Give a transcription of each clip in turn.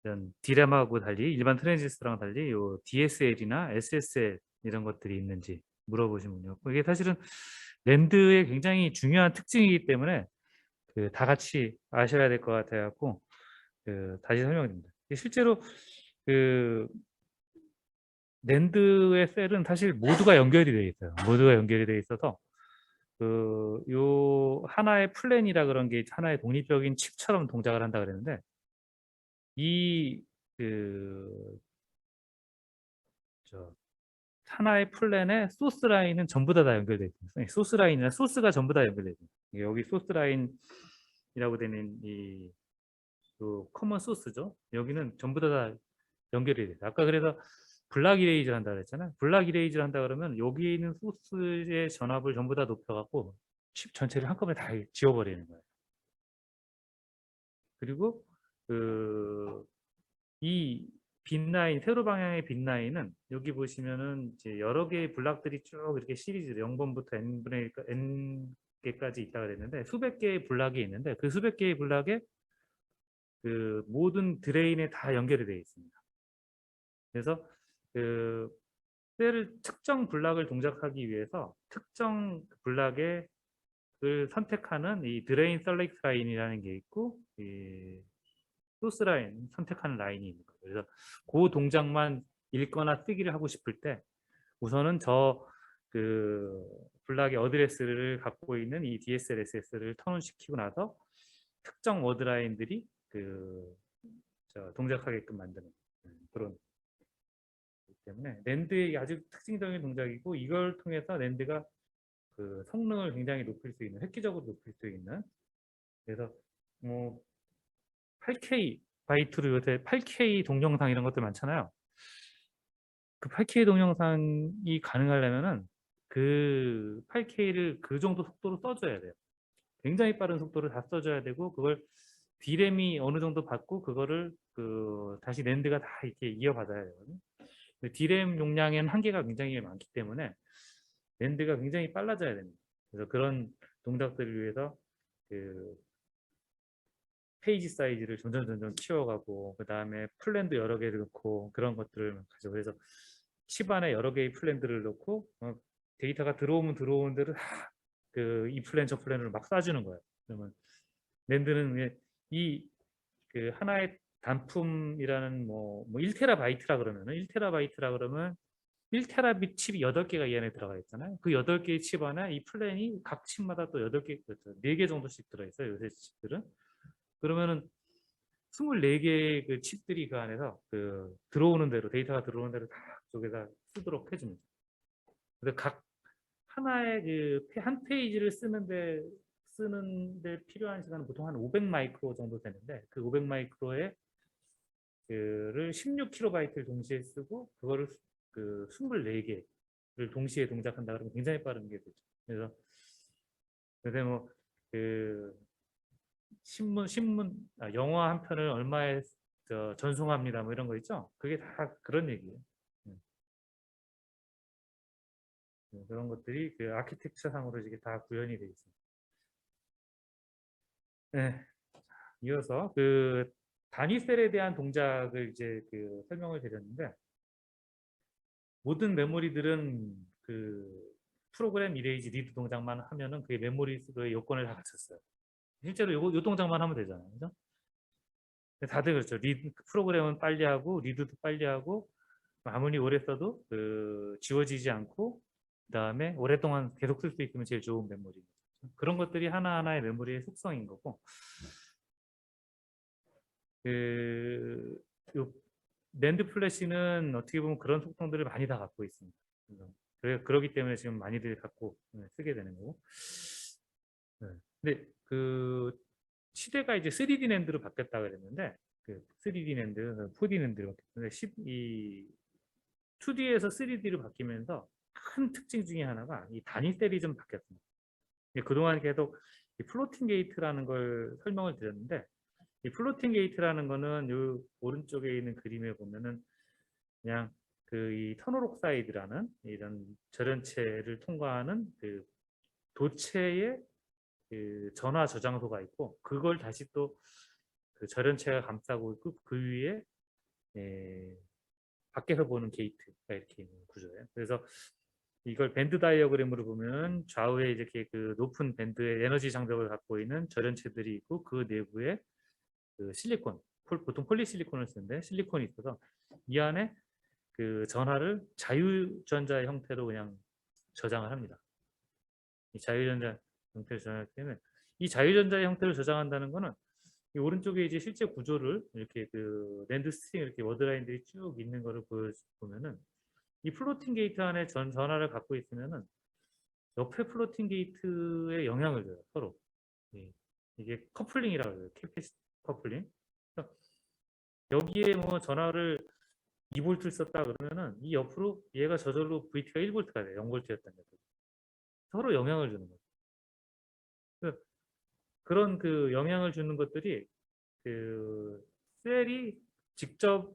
이런 D램하고 달리 일반 트랜지스터랑 달리 요 DSL이나 SSL 이런 것들이 있는지 물어보시면요. 이게 사실은 랜드의 굉장히 중요한 특징이기 때문에 그 다 같이 아셔야 될 것 같아 갖고 다시 설명드립니다. 실제로 그 랜드의 셀은 사실 모두가 연결이 되어 있어요. 모두가 연결이 되어 있어서 요 하나의 플랜이라 그런 게 하나의 독립적인 칩처럼 동작을 한다 그랬는데 이 그 저 하나의 플랜에 소스 라인은 전부 다 연결되어 있습니다. 소스 라인이나 소스가 전부 다 연결되어 있습니다. 여기 소스 라인이라고 되는 이 커먼 소스죠. 여기는 전부 다 연결이 돼요. 아까 그래서 블락 이레이즈를 한다 그랬잖아요. 블락 이레이즈를 한다 그러면 여기 있는 소스의 전압을 전부 다 높여갖고 칩 전체를 한꺼번에 다 지워버리는 거예요. 그리고 이 빈라인, 세로 방향의 빈라인은 여기 보시면은 이제 여러 개의 블락들이 쭉 이렇게 시리즈로 0번부터 n분의 n개까지 있다 그랬는데 수백 개의 블락이 있는데 그 수백 개의 블락에 그 모든 드레인에 다 연결이 되어 있습니다. 그래서 그 셀을 특정 블락을 동작하기 위해서 특정 블락을 선택하는 이 드레인 셀렉트 라인이라는 게 있고 이 소스 라인 선택하는 라인이 있는 거예요. 그래서 그 동작만 읽거나 쓰기를 하고 싶을 때 우선은 그 블락의 어드레스를 갖고 있는 이 DSLSS를 턴온시키고 나서 특정 워드 라인들이 동작하게끔 만드는 그런 거기 때문에 랜드의 아주 특징적인 동작이고 이걸 통해서 랜드가 그 성능을 굉장히 높일 수 있는 획기적으로 높일 수 있는 그래서 뭐 8K 바이트로 요새 8K 동영상 이런 것들 많잖아요. 그 8K 동영상이 가능하려면은 그 8K를 그 정도 속도로 써줘야 돼요. 굉장히 빠른 속도를 다 써줘야 되고 그걸 D램이 어느 정도 받고 그거를 다시 랜드가 다 이렇게 이어받아야 되거든요. D램 용량에는 한계가 굉장히 많기 때문에 랜드가 굉장히 빨라져야 됩니다. 그래서 그런 동작들을 위해서 그 페이지 사이즈를 점점 키워가고 그 다음에 플랜도 여러 개를 넣고 그런 것들을 가지고 그래서 칩 안에 여러 개의 플랜들을 넣고 데이터가 들어오면 들어오는 대로 이 플랜 저 플랜을 막 쏴주는 거예요. 그러면 랜드는 이그 하나의 단품이라는 뭐 1테라바이트라 그러면은 1테라바이트라 그러면 1테라빗 칩이 8개가 이 안에 들어가 있잖아요. 그 8개의 칩 안에 이 플랜이 각 칩마다 또 8개, 4개 정도씩 들어있어요. 요새 칩들은. 그러면은 24개의 그 칩들이 그 안에서 들어오는 대로 데이터가 들어오는 대로 다 쪽에다 쓰도록 해줍니다. 그래서 각 하나의 한 페이지를 쓰는데 필요한 시간은 보통 한 500 마이크로 정도 되는데 그 500 마이크로에 를 16kB를 동시에 쓰고 그거를 24개를 동시에 동작한다 그러면 굉장히 빠른 게 되죠. 그래서 요새 뭐그 영화 한 편을 얼마에 전송합니다. 뭐 이런 거 있죠? 그게 다 그런 얘기예요. 그런 것들이 그 아키텍처 상으로 이게 다 구현이 되어 있습니다. 네. 이어서 단위 셀에 대한 동작을 이제 설명을 드렸는데 모든 메모리들은 프로그램 이레이지 리드 동작만 하면은 그게 메모리의 요건을 다 갖췄어요. 실제로 요 동작만 하면 되잖아요. 그죠? 다들 그렇죠. 프로그램은 빨리 하고 리드도 빨리 하고 아무리 오래 써도 지워지지 않고 그다음에 오랫동안 계속 쓸 수 있으면 제일 좋은 메모리. 그런 것들이 하나하나의 메모리의 속성인 거고 요 낸드 플래시는 어떻게 보면 그런 속성들을 많이 다 갖고 있습니다. 그러기 때문에 지금 많이들 갖고 쓰게 되는 거고. 네. 근데 시대가 이제 3D 낸드로 바뀌었다 그랬는데 3D 낸드, 4D 낸드로 바뀌었는데 2D에서 3D로 바뀌면서 큰 특징 중에 하나가 이 단위 셀이 좀 바뀌었습니다. 그동안 계속 이 플로팅 게이트라는 걸 설명을 드렸는데 이 플로팅 게이트라는 거는 이 오른쪽에 있는 그림에 보면은 그냥 이 터널옥사이드라는 이런 절연체를 통과하는 도체의 전화 저장소가 있고 그걸 다시 또 절연체가 감싸고 있고 그 위에 밖에서 보는 게이트가 이렇게 있는 구조예요. 그래서 이걸 밴드 다이어그램으로 보면 좌우에 이렇게 그 높은 밴드의 에너지 장벽을 갖고 있는 절연체들이 있고 그 내부에 그 실리콘, 보통 폴리실리콘을 쓰는데 실리콘이 있어서 이 안에 그 전하를 자유전자의 형태로 그냥 저장을 합니다. 이 자유전자 형태로 저장하기 때문에 이 자유전자의 형태로 저장한다는 거는 이 오른쪽에 이제 실제 구조를 이렇게 그 랜드 스트링 이렇게 워드라인들이 쭉 있는 거를 보면은 이 플로팅 게이트 안에 전하를 갖고 있으면은 옆에 플로팅 게이트에 영향을 줘요, 서로. 이게 커플링이라고 해요. 캐피시 커플링. 여기에 뭐 전하를 2V를 썼다 그러면은 이 옆으로 얘가 저절로 VT가 1V가 돼요. 0V였던 게. 서로 영향을 주는 거죠. 그런 그 영향을 주는 것들이 그 셀이 직접도가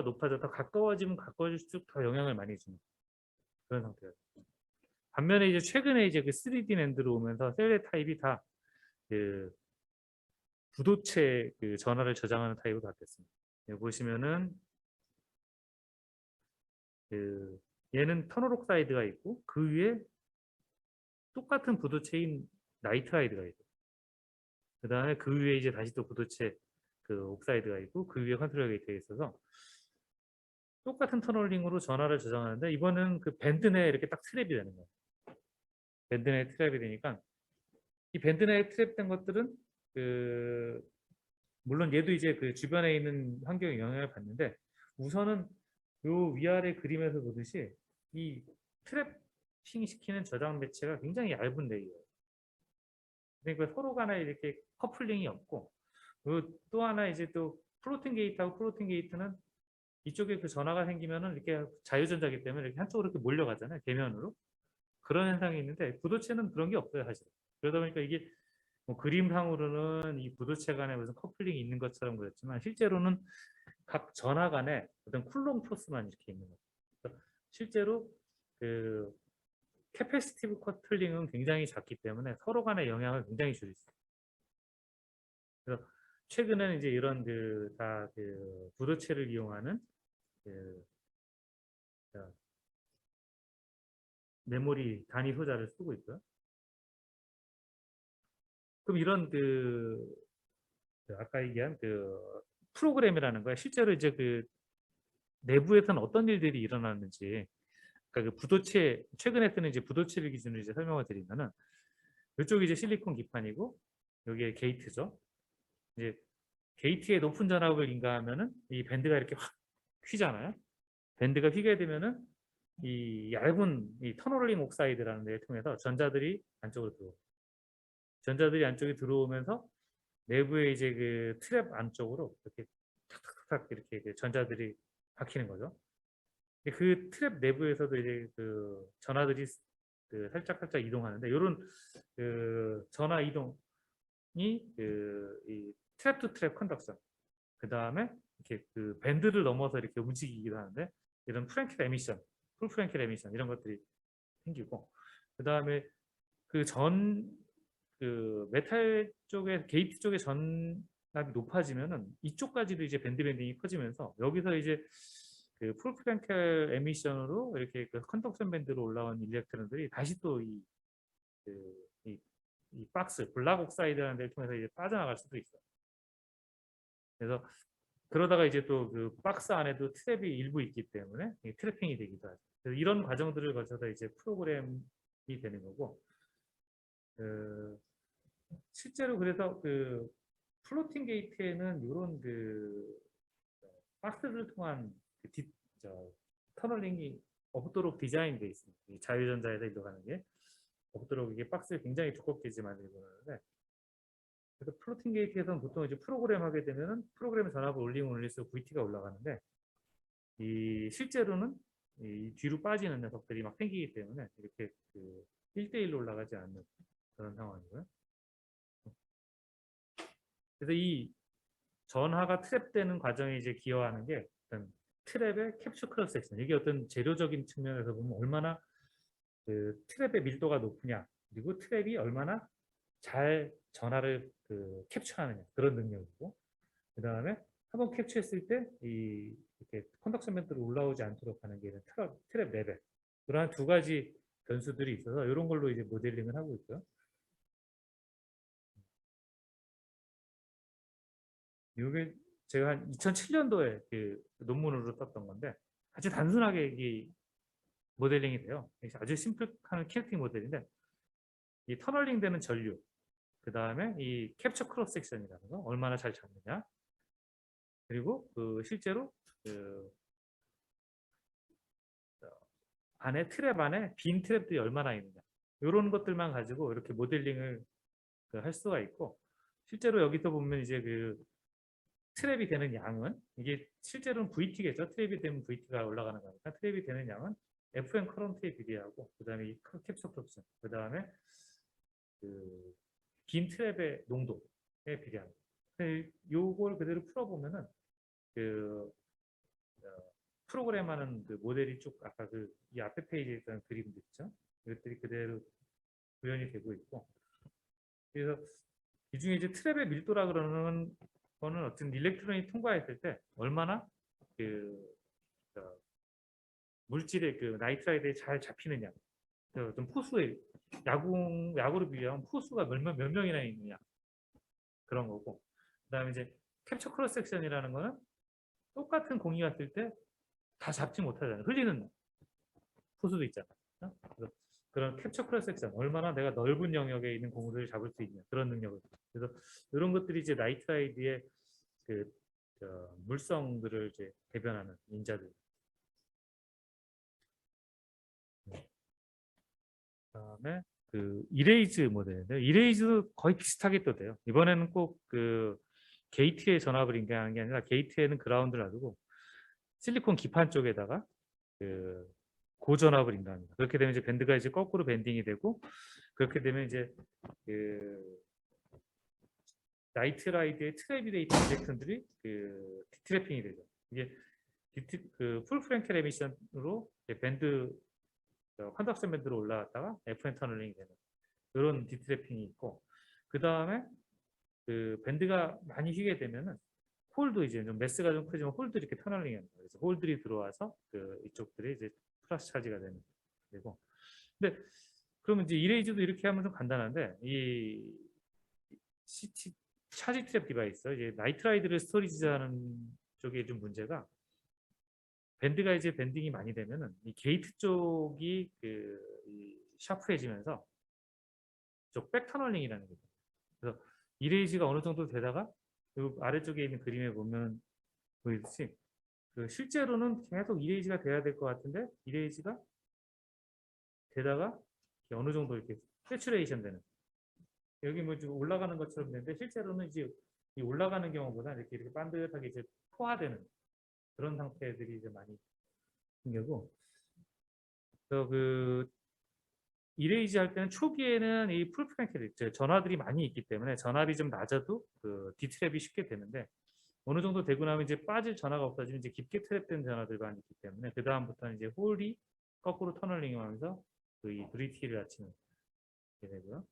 높아져 더 가까워지면 가까워질수록 더 영향을 많이 주는 그런 상태예요. 반면에 이제 최근에 이제 그 3D 낸드로 오면서 셀의 타입이 다 그 부도체 그 전하를 저장하는 타입으로 바뀌었습니다. 여기 보시면은 그 얘는 터널옥사이드가 있고 그 위에 똑같은 부도체인 나이트라이드가 있고 그 다음에 그 위에 이제 다시 또 부도체 그 옥사이드가 있고 그 위에 컨트롤 게이트가 있어서 똑같은 터널링으로 전하를 저장하는데 이번은 그 밴드 내에 이렇게 딱 트랩이 되는 거예요. 밴드 내에 트랩이 되니까 이 밴드 내에 트랩된 것들은 그 물론 얘도 이제 그 주변에 있는 환경에 영향을 받는데 우선은 요 위아래 그림에서 보듯이 이 트래핑 시키는 저장 매체가 굉장히 얇은 레이어예요. 그러니까 서로 간에 이렇게 커플링이 없고 그리고 또 하나 이제 또 플로팅 게이트하고 플로팅 게이트는 이쪽에 그 전하가 생기면은 이렇게 자유전자기 때문에 이렇게 한쪽으로 이렇게 몰려가잖아요. 대면으로. 그런 현상이 있는데 부도체는 그런 게 없어요, 사실. 그러다 보니까 이게 뭐 그림상으로는 이 부도체 간에 무슨 커플링이 있는 것처럼 그랬지만 실제로는 각 전하 간에 어떤 쿨롱 포스만 이렇게 있는 거죠. 실제로 그 캐패시티브 커플링은 굉장히 작기 때문에 서로 간의 영향을 굉장히 줄일 수 있어요. 그래서 최근에는 이제 이런 그 다 그 부도체를 이용하는 그 메모리 단위 소자를 쓰고 있고요. 그럼 이런 그 아까 얘기한 그 프로그램이라는 거야. 실제로 이제 그 내부에서는 어떤 일들이 일어나는지, 그러니까 그 부도체 최근에 쓰는 이제 부도체를 기준으로 이제 설명을 드리면은 이쪽이 이제 실리콘 기판이고 여기에 게이트죠. 이제 게이트에 높은 전압을 인가하면은 이 밴드가 이렇게 확 휘잖아요. 밴드가 휘게 되면은 이 얇은 이 터널링 옥사이드라는 데를 통해서 전자들이 안쪽으로 들어오고 전자들이 안쪽에 들어오면서 내부에 이제 그 트랩 안쪽으로 이렇게 탁탁탁 이렇게 전자들이 박히는 거죠. 그 트랩 내부에서도 이제 그 전하들이 그 살짝 이동하는데 이런 그 전하 이동이 이 트랩 투 트랩 컨덕션 그 다음에 이렇게 그 밴드를 넘어서 이렇게 움직이기도 하는데 이런 프랭켈 에미션, 풀 프랭켈 에미션 이런 것들이 생기고 그 다음에 그 메탈 쪽에 게이트 쪽에 전압이 높아지면은 이쪽까지도 이제 밴드 밴딩이 커지면서 여기서 이제 그 풀프랭켈 에미션으로 이렇게 그 컨덕션 밴드로 올라온 일렉트론들이 다시 또 이 박스 블락 옥사이드라는 데를 통해서 이제 빠져나갈 수도 있어요. 그래서 그러다가 이제 또 그 박스 안에도 트랩이 일부 있기 때문에 트래핑이 되기도 하죠. 그래서 이런 과정들을 거쳐서 이제 프로그램이 되는 거고 실제로 그래서 그 플로팅 게이트에는 이런 그 박스를 통한 그 터널링이 없도록 디자인되어 있습니다. 자유전자에서 일로 가는 게 없도록 이게 박스를 굉장히 두껍게 만들고 하는데 그래서 플로팅 게이트에서는 보통 이제 프로그램 하게 되면은 프로그램 전압을 올리면 올릴수록 VT가 올라가는데 이 실제로는 이 뒤로 빠지는 녀석들이 막 생기기 때문에 이렇게 그 1대1로 올라가지 않는 그런 상황이고요. 그래서 이 전하가 트랩되는 과정에 이제 기여하는 게 어떤 트랩의 캡처 크로스 섹션 이게 어떤 재료적인 측면에서 보면 얼마나 그 트랩의 밀도가 높으냐 그리고 트랩이 얼마나 잘 전하를 그 캡처하느냐 그런 능력이고 캡처했을 때 이렇게 컨덕션 밴드로 올라오지 않도록 하는 게 트랩 레벨, 그러한 두 가지 변수들이 있어서 이런 걸로 이제 모델링을 하고 있고요. 이게 제가 한 2007년도에 그 논문으로 썼던 건데 아주 단순하게 이 모델링이 돼요. 아주 심플한 키네틱 모델인데 이 터널링 되는 전류, 그 다음에 이 캡처 크로스 섹션이라는 거 얼마나 잘 잡느냐, 그리고 그 실제로 그 안에 트랩 안에 빈 트랩들이 얼마나 있느냐, 이런 것들만 가지고 이렇게 모델링을 할 수가 있고, 실제로 여기서 보면 이제 그 트랩이 되는 양은 이게 실제로는 VT겠죠. 트랩이 되면 VT가 올라가는 거니까 트랩이 되는 양은 FM 커런트에 비례하고, 그 다음에 이 캡처 크로스, 그 다음에 그 빈 트랩의 농도에 비례합니다. 요걸 그대로 풀어보면은 그 프로그램하는 그 모델이 쭉 아까 그 이 앞에 페이지에 있던 그림들 있죠. 이것들이 그대로 구현이 되고 있고, 그래서 이 중에 이제 트랩의 밀도라 그러는 거는 어떤 일렉트론이 통과했을 때 얼마나 그 물질의 그 나이트라이드에 잘 잡히느냐, 그 어떤 포수의 야구로 비교하면 포수가 몇 명이나 있느냐, 그런 거고, 그다음에 이제 캡처 크로스 섹션이라는 거는 똑같은 공이 왔을 때 다 잡지 못하잖아요. 흘리는 포수도 있잖아요. 그래서 그런 캡처 크로스 섹션, 얼마나 내가 넓은 영역에 있는 공을 잡을 수 있냐, 그런 능력을. 그래서 이런 것들이 이제 나이트라이드의 그 물성들을 이제 대변하는 인자들. 그다음에 그 이레이즈 모델인데, 이레이즈도 거의 비슷하게 또 돼요. 이번에는 꼭 그 게이트에 전압을 인계하는 게 아니라 게이트에는 그라운드를 놔두고 실리콘 기판 쪽에다가 그 고전압을 인가합니다. 그렇게 되면 이제 밴드가 이제 거꾸로 밴딩이 되고, 그렇게 되면 이제 그 나이트라이드의 트랩이 돼 있는 일렉트론들이 그 디트래핑이 되죠. 이게 그 풀 프랭켈 에미션으로 밴드 컨덕션 밴드로 올라갔다가 FN 터널링이 되는 이런 디트래핑이 있고, 그 다음에 그 밴드가 많이 휘게 되면은 홀도 이제 좀 매스가 좀 크지만 홀들이 이렇게 터널링이 합니다. 그래서 홀들이 들어와서 그 이쪽들이 이제 플러스 차지가 되는 되고. 근데 그러면 이제 이레이즈도 이렇게 하면 좀 간단한데, 이 CT 차지 트랩 디바이스, 이제 나이트라이드를 스토리지하는 쪽에 좀 문제가, 밴드가 이제 밴딩이 많이 되면은 이 게이트 쪽이 이 샤프해지면서 쪽 백터널링이라는 거죠. 그래서 이레이즈가 어느 정도 되다가 그 아래쪽에 있는 그림에 보면 보이듯이 그 실제로는 계속 이레이즈가 돼야 될 것 같은데 이레이즈가 되다가 어느 정도 이렇게 세츄레이션 되는, 여기 뭐 좀 올라가는 것처럼 되는데 실제로는 이제 이 올라가는 경우보다 이렇게 반듯하게 이제 포화되는 그런 상태들이 이제 많이 생기고, 그래서 그 이레이즈 할 때는 초기에는 이 풀프랭켈 전화들이 많이 있기 때문에 전압이 좀 낮아도 그 디트랩이 쉽게 되는데, 어느 정도 되고 나면 이제 빠질 전화가 없어지면 이제 깊게 트랩된 전화들만 있기 때문에 그 다음부터는 이제 홀이 거꾸로 터널링하면서 그 브리티를 낮추는 게 되고요.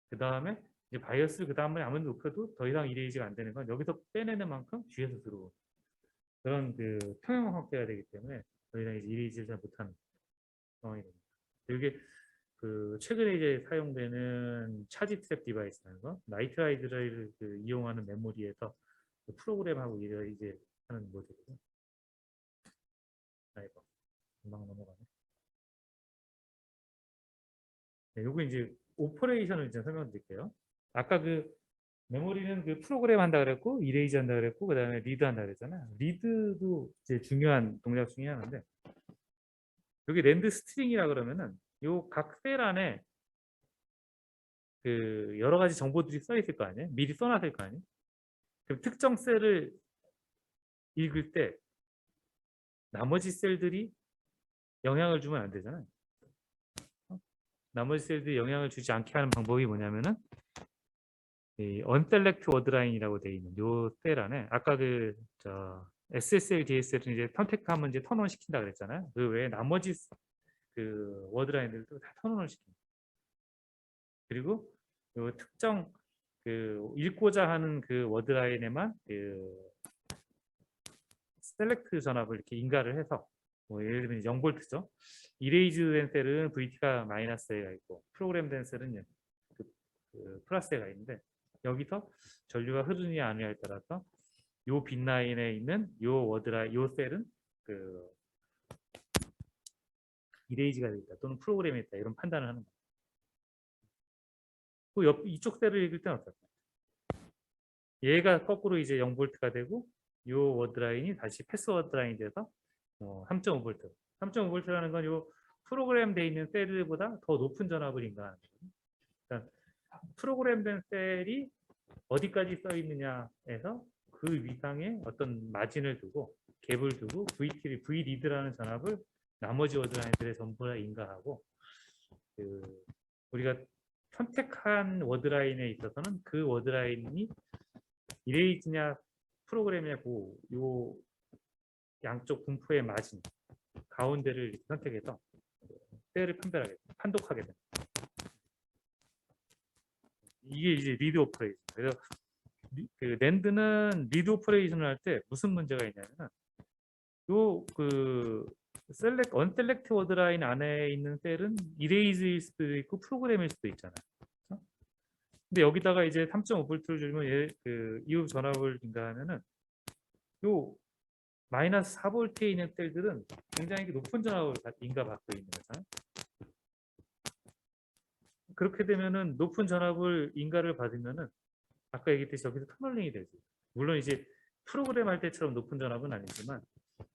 그 다음에 이제 바이어스를 그 다음에 아무리 높여도 더 이상 이레이즈가 안 되는 건 여기서 빼내는 만큼 뒤에서 들어오는 그런 그 평형 확대가 되기 때문에 더 이상 이제 이레이즈를 잘 못하는 상황이 됩니다. 이게 그 최근에 이제 사용되는 차지 트랩 디바이스라는 거, 나이트라이드를 그 이용하는 메모리에서 그 프로그램하고 이제 하는 모델이고. 아이고, 금방 넘어가네. 네, 요거 이제 오퍼레이션을 이제 설명드릴게요. 아까 그 메모리는 그 프로그램 한다 그랬고 이레이즈 한다 그랬고 그다음에 리드 한다 그랬잖아요. 리드도 이제 중요한 동작 중에 하나인데, 여기 랜드 스트링이라 그러면은 요 각 셀 안에 그 여러 가지 정보들이 써 있을 거 아니에요. 미리 써놨을 거 아니에요. 그럼 특정 셀을 읽을 때 나머지 셀들이 영향을 주면 안 되잖아요. 나머지 셀들이 영향을 주지 않게 하는 방법이 뭐냐면은 이 unselect word line이라고 되어 있는 요 셀 안에 아까 그 SSL, DSL은 이제 선택하면 이제 턴온 시킨다 그랬잖아요. 그 외에 나머지 그 워드 라인들도 다 턴온을 시킵니다. 그리고 요 특정 그 읽고자 하는 그 워드 라인에만 그 셀렉트 전압을 이렇게 인가를 해서 뭐 예를 들면 0볼트죠. 이레이즈된 셀은 VT가 마이너스가 있고 프로그램된 셀은 그 플러스가 있는데 여기서 전류가 흐르느냐 아니냐에 따라서 요 빈 라인에 있는 요 요 셀은 그 이레이즈가 되어 있다 또는 프로그램에 있다 이런 판단을 하는 거예요. 그 이쪽 셀을 읽을 때는 어떨까요? 얘가 거꾸로 이제 0볼트가 되고 요 워드라인이 다시 패스 워드라인이 돼서 3.5볼트. 3.5볼트라는 건 요 프로그램 돼 있는 셀보다 더 높은 전압을 인가하는 거예요. 그러니까 프로그램된 셀이 어디까지 써 있느냐에서 그 위상에 어떤 마진을 두고 갭을 두고 V리드라는 전압을 나머지 워드라인들의 전부 다 인가하고 우리가 선택한 워드라인에 있어서는 그 워드라인이 이레이즈냐 프로그램이냐 요 양쪽 분포의 마진 가운데를 선택해서 셀을 판독하게 됩니다. 이게 이제 리드 오퍼레이션. 그래서 그 낸드는 리드 오퍼레이션을 할 때 무슨 문제가 있냐면은 언셀렉트 워드라인 안에 있는 셀은 이레이즈일 수도 있고 프로그램일 수도 있잖아요. 그렇죠? 근데 여기다가 이제 3.5V를 주면 이 전압을 인가하면은 요 마이너스 4V에 있는 셀들은 굉장히 높은 전압을 인가받고 있는 거잖아요. 그렇게 되면은 높은 전압을 인가를 받으면은 아까 얘기했듯이 여기서 터널링이 되죠. 물론 이제 프로그램 할 때처럼 높은 전압은 아니지만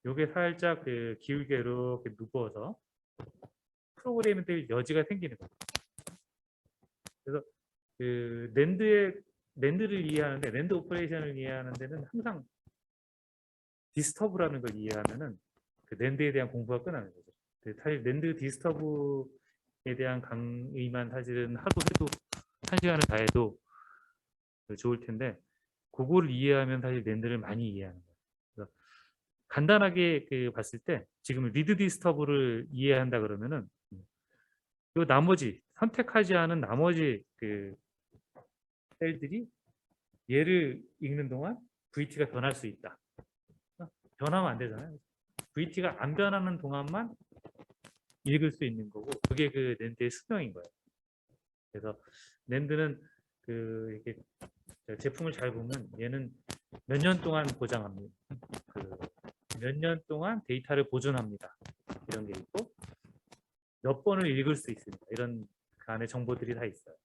요게 살짝 기울게 이렇게 누워서 프로그램이 될 여지가 생기는 거예요. 그래서 낸드를 이해하는데 낸드 오퍼레이션을 이해하는 데는 항상 디스터브라는 걸 이해하면은 그 낸드에 대한 공부가 끝나는 거죠. 사실 낸드 디스터브에 대한 강의만 사실은 하도 해도 1시간을 다 해도 좋을 텐데 그거를 이해하면 사실 낸드를 많이 이해하는 거예요. 그래서 간단하게 봤을 때 지금 리드 디스터브를 이해한다 그러면은 요 나머지 선택하지 않은 나머지 셀들이 얘를 읽는 동안 VT가 변할 수 있다. 변하면 안 되잖아요. VT가 안 변하는 동안만 읽을 수 있는 거고 그게 그 낸드의 수명인 거예요. 그래서 낸드는 이렇게 제품을 잘 보면 얘는 몇 년 동안 보장합니다. 몇 년 동안 데이터를 보존합니다. 이런 게 있고 몇 번을 읽을 수 있습니다. 이런 그 안에 정보들이 다 있어요.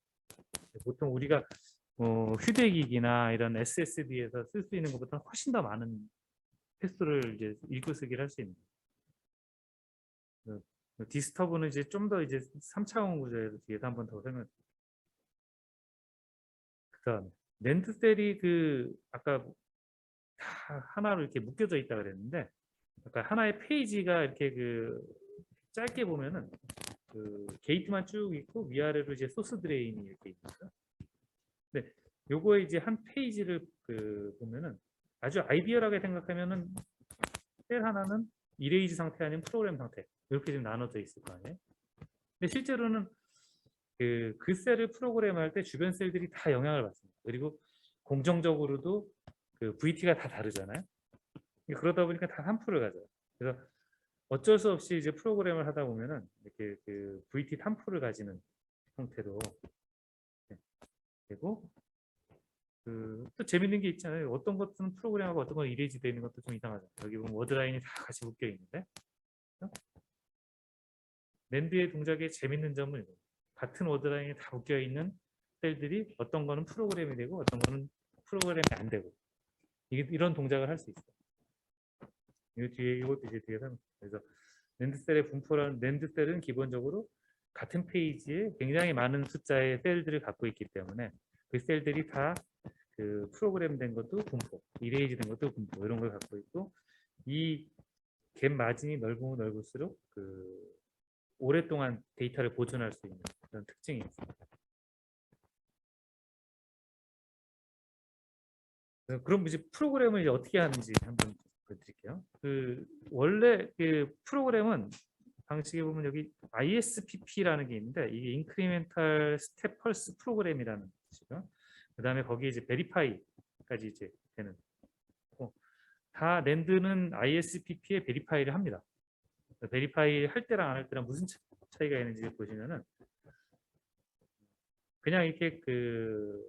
보통 우리가 휴대기기나 이런 SSD에서 쓸 수 있는 것보다 훨씬 더 많은 횟수를 이제 읽고 쓰기를 할 수 있는 거예요. 디스터브는 이제 좀 더 이제 3차원 구조에서 뒤에서 한 번 더 설명. 그다음 낸드 셀이 아까 다 하나로 이렇게 묶여져 있다 그랬는데, 아까 하나의 페이지가 이렇게 짧게 보면은 게이트만 쭉 있고 위아래로 이제 소스 드레인이 이렇게 있습니다. 근데 요거에 이제 한 페이지를 보면은 아주 아이디얼하게 생각하면은 셀 하나는 이레이즈 상태 아니면 프로그램 상태 이렇게 좀 나눠져 있을 거 아니에요. 근데 실제로는 그 셀을 프로그램할 때 주변 셀들이 다 영향을 받습니다. 그리고 공정적으로도 VT가 다 다르잖아요. 그러다 보니까 다 산풀을 가져요. 그래서 어쩔 수 없이 이제 프로그램을 하다 보면은 이렇게 VT 산풀을 가지는 형태로 되고, 또 재밌는 게 있잖아요. 어떤 것은 프로그램하고 어떤 건 이레이즈 되어 있는 것도 좀 이상하죠. 여기 보면 워드라인이 다 같이 묶여 있는데, 낸드의 동작의 재밌는 점은 이거. 같은 워드라인이 다 묶여 있는 셀들이 어떤 거는 프로그램이 되고 어떤 거는 프로그램이 안 되고 이런 동작을 할 수 있어요. 이것도 이제 뒤에서 그래서 낸드셀의 분포라는 낸드셀은 기본적으로 같은 페이지에 굉장히 많은 숫자의 셀들을 갖고 있기 때문에 그 셀들이 다 프로그램 된 것도 분포, 이레이즈 된 것도 분포 이런 걸 갖고 있고, 이 갭 마진이 넓으면 넓을수록 오랫동안 데이터를 보존할 수 있는 그런 특징이 있습니다. 그럼 이제 프로그램을 이제 어떻게 하는지 한번 보여드릴게요. 원래 프로그램은 방식에 보면 여기 ISPP라는 게 있는데 이게 인크리멘탈 스텝 펄스 프로그램이라는 뜻이고요. 그 다음에 거기에 이제 베리파이까지 이제 되는. 다 랜드는 ISPP에 베리파이를 합니다. 베리파이 할 때랑 안 할 때랑 무슨 차이가 있는지 보시면은 그냥 이렇게 그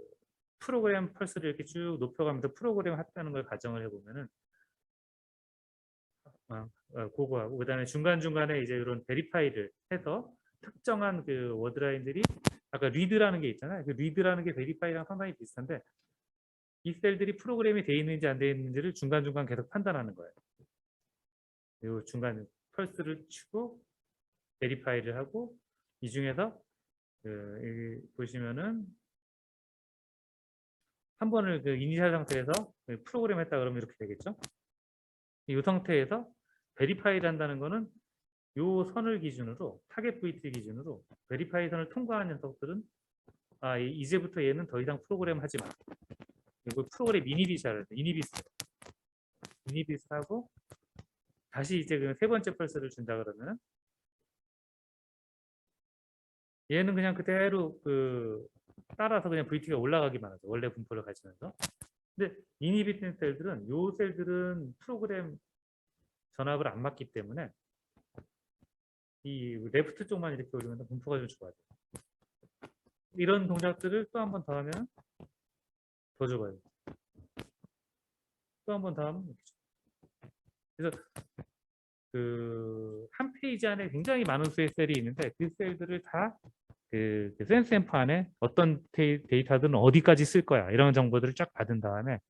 프로그램 펄스를 이렇게 쭉 높여가면서 프로그램 했다는 걸 가정을 해보면은 그거하고 그다음에 중간중간에 이제 이런 베리파이를 해서 특정한 그 워드라인들이 아까 리드라는 게 있잖아요. 그 리드라는 게 베리파이랑 상당히 비슷한데 이 셀들이 프로그램이 돼 있는지 안 돼 있는지를 중간중간 계속 판단하는 거예요. 이 중간 펄스를 치고 베리파이를 하고 이 중에서 보시면은 한 번을 그 이니셜 상태에서 프로그램 했다 그러면 이렇게 되겠죠. 이 상태에서 베리파이를 한다는 거는 요 선을 기준으로 타겟 VT 기준으로 베리파이 선을 통과한 녀석들은 이제부터 얘는 더 이상 프로그램 하지 마. 이거 프로그램 이니비스하고 다시 이제 그 세 번째 펄스를 준다 그러면 얘는 그냥 그대로 그 따라서 그냥 VT가 올라가기만 하죠. 원래 분포를 가지면서. 근데 이니비트 셀들은 요 셀들은 프로그램 전압을 안 맞기 때문에 이 레프트 쪽만 이렇게 올리면 분포가 좀 좋아요. 이런 동작들을 또 한 번 더 하면 더 좋아요. 또 한 번 더 하면 그래서 그 한 페이지 안에 굉장히 많은 수의 셀이 있는데 그 셀들을 다 그 센스 앰프 안에 어떤 데이터들은 어디까지 쓸 거야 이런 정보들을 쫙 받은 다음에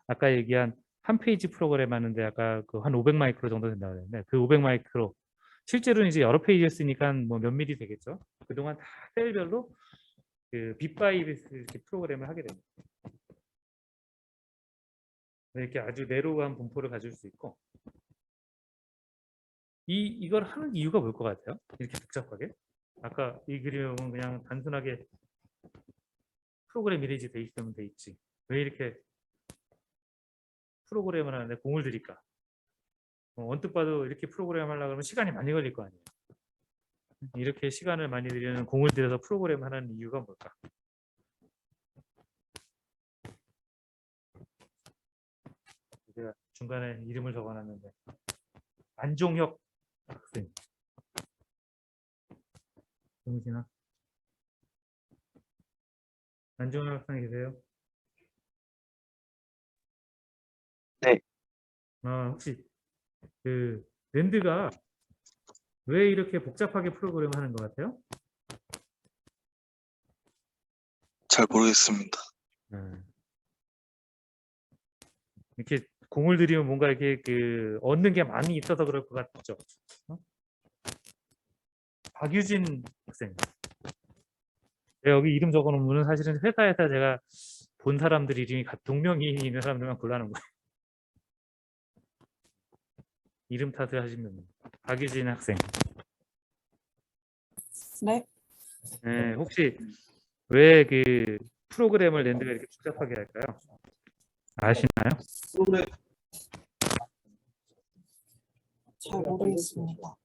아까 얘기한 한 페이지 프로그램 하는데 아까 그 한 500 마이크로 정도 된다고 했는데 그 500 마이크로 실제로는 이제 여러 페이지를 쓰니까 뭐 몇 미리 되겠죠. 그동안 다 셀별로 그 빗바이빗 이렇게 프로그램을 하게 됩니다. 이렇게 아주 내로우한 분포를 가질 수 있고 이걸 하는 이유가 뭘 것 같아요? 이렇게 복잡하게? 아까 이 그림은 그냥 단순하게 프로그램 이미지 돼 있으면 돼 있지. 왜 이렇게 프로그램을 하는데 공을 들일까? 언뜻 봐도 이렇게 프로그램 하려고 하면 시간이 많이 걸릴 거 아니에요. 이렇게 시간을 많이 들이는 공을 들여서 프로그램 하는 이유가 뭘까? 제가 중간에 이름을 적어놨는데 안종혁 학생. 보시나? 안종혁 학생 계세요? 네. 혹시 그 랜드가 왜 이렇게 복잡하게 프로그램을 하는 것 같아요? 잘 모르겠습니다. 이렇게 공을 들이면 뭔가 이렇게 그 얻는 게 많이 있어서 그럴 것 같죠. 박유진 학생. 여기 이름 적어놓은 분은 사실은 회사에서 제가 본 사람들 이름이 동명이 있는 사람들만 골라놓은 거예요. 이름 탓을 하시면 박유진 학생. 네. 네, 혹시 왜 그 프로그램을 랜드가 이렇게 복잡하게 할까요? 아시나요? 잘 모르겠습니다.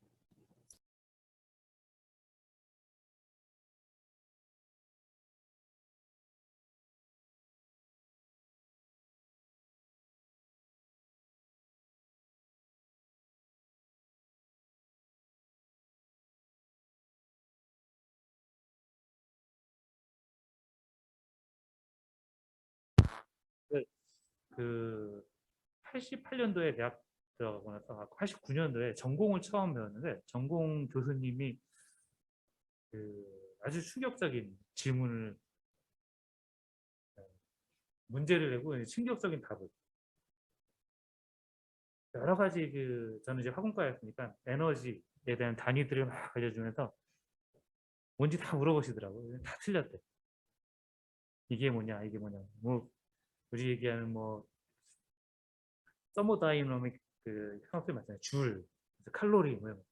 그 88년도에 대학 들어가고 나서 89년도에 전공을 처음 배웠는데 전공 교수님이 그 아주 충격적인 질문을 문제를 내고 충격적인 답을 여러 가지 그 저는 이제 화공과였으니까 에너지에 대한 단위들을 막 알려주면서 뭔지 다 물어보시더라고요. 다 틀렸대. 이게 뭐냐, 이게 뭐냐. 뭐 우리 얘기하는 뭐 서모다이너믹 그 형태 맞잖아요. 줄, 칼로리 뭐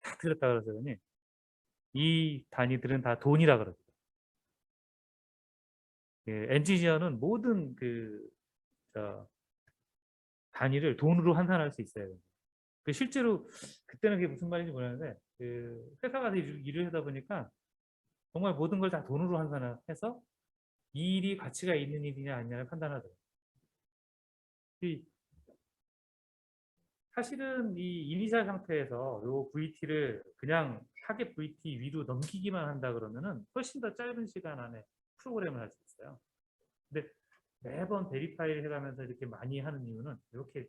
다 틀렸다 그러더니 이 단위들은 다 돈이라 그러더라고요. 그 엔지니어는 모든 단위를 돈으로 환산할 수 있어야 돼요. 그 실제로 그때는 그게 무슨 말인지 모르겠는데 그 회사 가서 일을 하다 보니까 정말 모든 걸 다 돈으로 환산해서 이 일이 가치가 있는 일이냐 아니냐를 판단하더라고요. 이 사실은 이 이니셜 상태에서 요 VT를 그냥 타겟 VT 위로 넘기기만 한다 그러면은 훨씬 더 짧은 시간 안에 프로그램을 할 수 있어요. 근데 매번 베리파이를 해가면서 이렇게 많이 하는 이유는 이렇게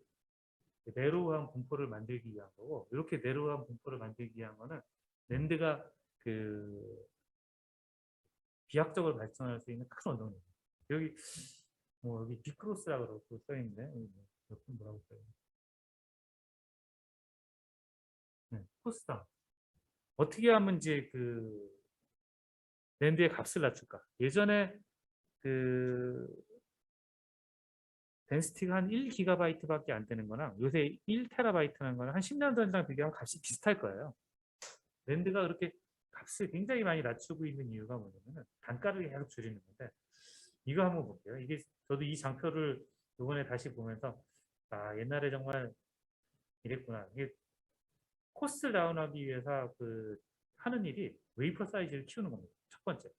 내로우한 분포를 만들기 위한 거고, 이렇게 내로우한 분포를 만들기 위한 거는 랜드가 그 비약적으로 발전할 수 있는 큰 원동력이에요. 여기 뭐 여기 비크로스라고 써 있는데 몇분 뭐라고 써요? 네, 코스당 어떻게 하면 이제 그 랜드의 값을 낮출까? 예전에 그 덴시티가 한 1GB밖에 안 되는 거랑 요새 1TB라는 거는 한 10년 전이랑 비교하면 값이 비슷할 거예요. 랜드가 그렇게 값을 굉장히 많이 낮추고 있는 이유가 뭐냐면 단가를 계속 줄이는 건데, 이거 한번 볼게요. 이게 저도 이 장표를 이번에 다시 보면서 아 옛날에 정말 이랬구나. 이게 코스트를 다운하기 위해서 그 하는 일이 웨이퍼 사이즈를 키우는 겁니다. 첫 번째.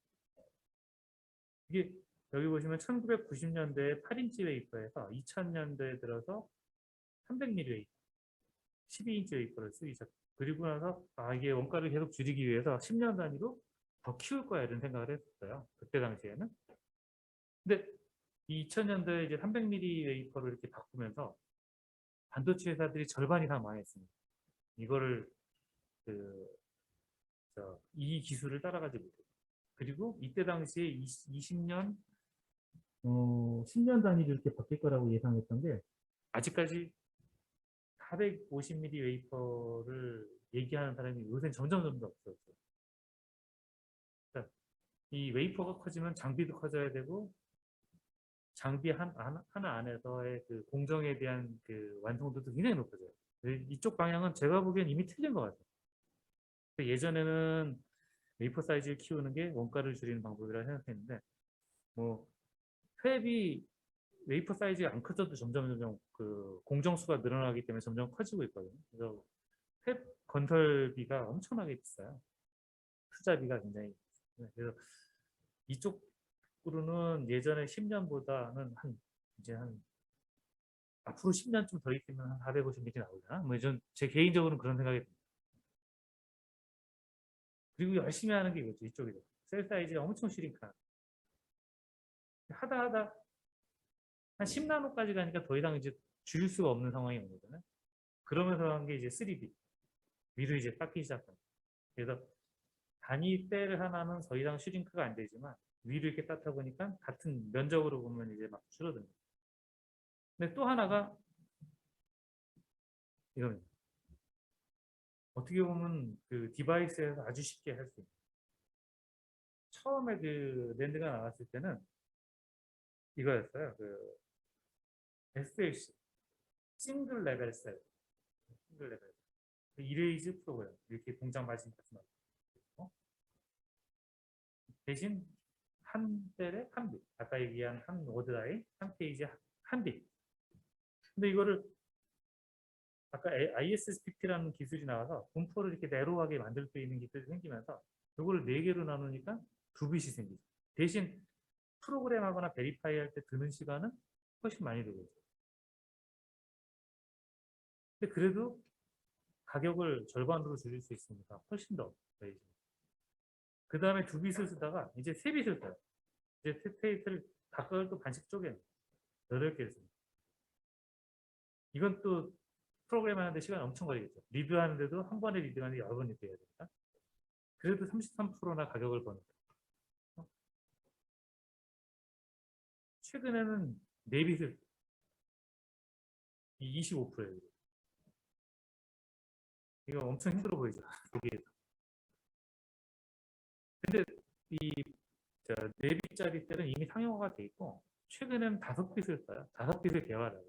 이게 여기 보시면 1990년대에 8인치 웨이퍼에서 2000년대에 들어서 300mm 웨이퍼, 12인치 웨이퍼를 쓰기 시작. 그리고 나서 아 이게 원가를 계속 줄이기 위해서 10년 단위로 더 키울 거야 이런 생각을 했었어요. 그때 당시에는. 근데 이 2000년대에 이제 300mm 웨이퍼를 이렇게 바꾸면서 반도체 회사들이 절반 이상 망했습니다. 이거를 이 기술을 따라가지 못해요. 그리고 이때 당시에 20년 10년 단위로 이렇게 바뀔 거라고 예상했던 게 아직까지 450mm 웨이퍼를 얘기하는 사람이 요새는 점점 없어졌어요. 그러니까 이 웨이퍼가 커지면 장비도 커져야 되고 장비 하나 안에서의 그 공정에 대한 그 완성도도 굉장히 높아져요. 이쪽 방향은 제가 보기엔 이미 틀린 것 같아요. 예전에는 웨이퍼 사이즈를 키우는 게 원가를 줄이는 방법이라고 생각했는데 뭐 팹이 웨이퍼 사이즈가 안 커져도 점점 그 공정수가 늘어나기 때문에 점점 커지고 있거든요. 그래서 팹 건설비가 엄청나게 비싸요. 투자비가 굉장히. 그래서 이쪽으로는 예전에 10년보다는 이제 한 앞으로 10년쯤 더 있으면 한 450mm 나오려나? 뭐 제 개인적으로는 그런 생각이 듭니다. 그리고 열심히 하는 게 이거죠. 이쪽이죠. 셀 사이즈가 엄청 슈링크하는. 하다 한 10나노까지 가니까 더 이상 이제 줄일 수가 없는 상황이 온 거잖아요. 그러면서 한 게 이제 3D. 위로 이제 닦기 시작합니다. 그래서 단위 셀 하나는 더 이상 슈링크가 안 되지만 위로 이렇게 닦다 보니까 같은 면적으로 보면 이제 막 줄어듭니다. 근데 또 하나가 이겁니다. 어떻게 보면 그 디바이스에서 아주 쉽게 할 수 있는. 처음에 그 랜드가 나왔을 때는 이거였어요. 그 SLC 싱글 레벨 셀, 싱글 레벨 이레이즈 프로그램 이렇게 공장 마신 같은 거. 대신 한 셀에 한 빗, 아까 얘기한 한 워드 라인, 한 페이지 한 빗. 근데 이거를 아까 ISSPT라는 기술이 나와서 분포를 이렇게 내로하게 만들 수 있는 기술이 생기면서 이거를 4개로 나누니까 2빗이 생기죠. 대신 프로그램하거나 베리파이 할 때 드는 시간은 훨씬 많이 들고요. 근데 그래도 가격을 절반으로 줄일 수 있으니까 훨씬 더 베이죠. 그 다음에 2빗을 쓰다가 이제 3빗을 써요. 이제 테이프를 각각을 또 반씩 쪼개요. 8개를 씁니다. 이건 또 프로그램 하는데 시간이 엄청 걸리겠죠. 리뷰 하는데도 한 번에 리뷰하는데 여러 번 리뷰해야 되니까. 그래도 33%나 가격을 버는 거예요. 최근에는 4빗을 25%예요. 이거 엄청 힘들어 보이죠. 근데 이 4빗짜리 셀은 이미 상용화가 돼 있고 최근에는 5빗을 써요. 5빗을 개발해요.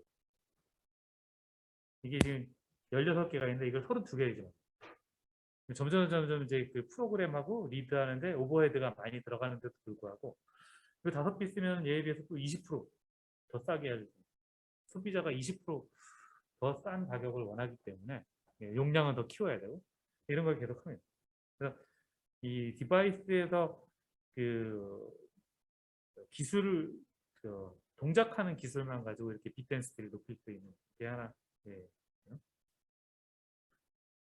이게 지금 16개가 있는데 이걸 32개이죠. 점점 이제 그 프로그램하고 리드하는데 오버헤드가 많이 들어가는데도 불구하고 그 5빗 쓰면 얘에 비해서 또 20%더 싸게 해야죠. 소비자가 20%더 싼 가격을 원하기 때문에 용량은 더 키워야 되고 이런 걸 계속 합니다. 그래서 이 디바이스에서 그 기술을 동작하는 기술만 가지고 이렇게 빗댄스를 높일 수 있는 게 하나. 예.